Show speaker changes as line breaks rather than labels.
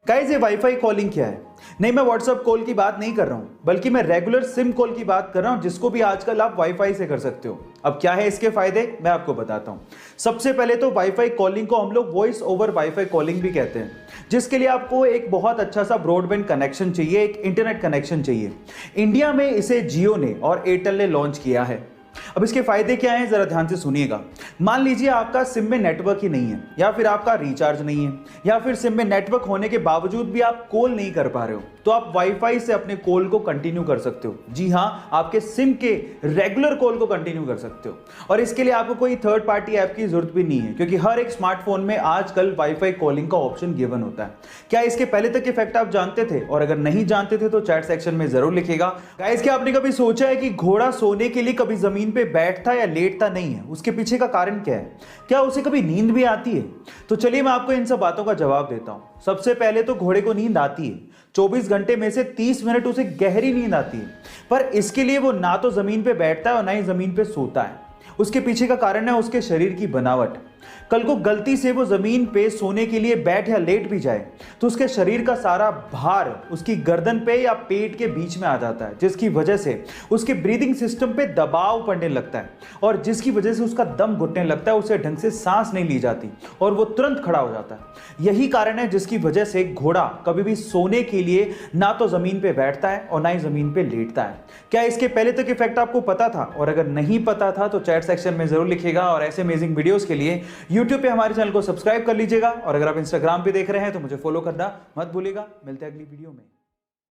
Guys, ये wifi calling क्या है? नहीं, मैं व्हाट्सएप कॉल की बात नहीं कर रहा हूं, बल्कि मैं रेगुलर सिम कॉल की बात कर रहा हूं, जिसको भी आजकल आप वाईफाई से कर सकते हो। अब क्या है इसके फायदे, मैं आपको बताता हूं। सबसे पहले तो वाईफाई कॉलिंग को हम लोग वॉइस ओवर वाईफाई कॉलिंग भी कहते हैं, जिसके लिए आपको एक बहुत अच्छा सा ब्रॉडबैंड कनेक्शन चाहिए, एक इंटरनेट कनेक्शन चाहिए। इंडिया में इसे जियो ने और एयरटेल ने लॉन्च किया है। अब इसके फायदे क्या हैं, जरा ध्यान से सुनिएगा। मान लीजिए आपका सिम में नेटवर्क ही नहीं है, या फिर आपका रिचार्ज नहीं है, या फिर सिम में नेटवर्क होने के बावजूद भी आप कॉल नहीं कर पा रहे हो, तो आप वाईफाई से अपने कॉल को कंटिन्यू कर सकते हो। जी हां, आपके सिम के रेगुलर कॉल को कंटिन्यू कर सकते हो। और इसके लिए आपको कोई थर्ड पार्टी ऐप की जरूरत भी नहीं है, क्योंकि हर एक स्मार्टफोन में आजकल वाईफाई कॉलिंग का ऑप्शन गिवन होता है। क्या इसके पहले तक इफेक्ट आप जानते थे? और अगर नहीं जानते थे तो चैट सेक्शन में जरूर लिखिएगा। गाइस, क्या आपने कभी सोचा है कि घोड़ा सोने के लिए कभी जमीन पे बैठता या लेटता नहीं है? उसके पीछे का कारण क्या है? क्या उसे कभी नींद भी आती है? तो चलिए मैं आपको इन सब बातों का जवाब देता हूं। सबसे पहले तो घोड़े को नींद आती है। 24 घंटे में से 30 मिनट उसे गहरी नींद आती है, पर इसके लिए वो ना तो जमीन पे बैठता है और ना ही जमीन पे सोता है। उसके पीछे का कारण है उसके शरीर की बनावट। कल को गलती से वो जमीन पे सोने के लिए बैठ या लेट भी जाए, तो उसके शरीर का सारा भार उसकी गर्दन पे या पेट के बीच में आ जाता है, जिसकी वजह से उसके ब्रीदिंग सिस्टम पे दबाव पड़ने लगता है, और जिसकी वजह से उसका दम घुटने लगता है, उसे ढंग से सांस नहीं ली जाती और वो तुरंत खड़ा हो जाता है। यही कारण है जिसकी वजह से घोड़ा कभी भी सोने के लिए ना तो जमीन पे बैठता है और ना ही जमीन पे लेटता है। क्या इसके पहले तक इफेक्ट आपको पता था? और अगर नहीं पता था तो चैट सेक्शन में जरूर लिखिएगा। और ऐसे अमेजिंग वीडियोस के लिए YouTube पे हमारे चैनल को सब्सक्राइब कर लीजिएगा, और अगर आप इंस्टाग्राम पे देख रहे हैं तो मुझे फॉलो करना मत भूलिएगा। मिलते हैं अगली वीडियो में।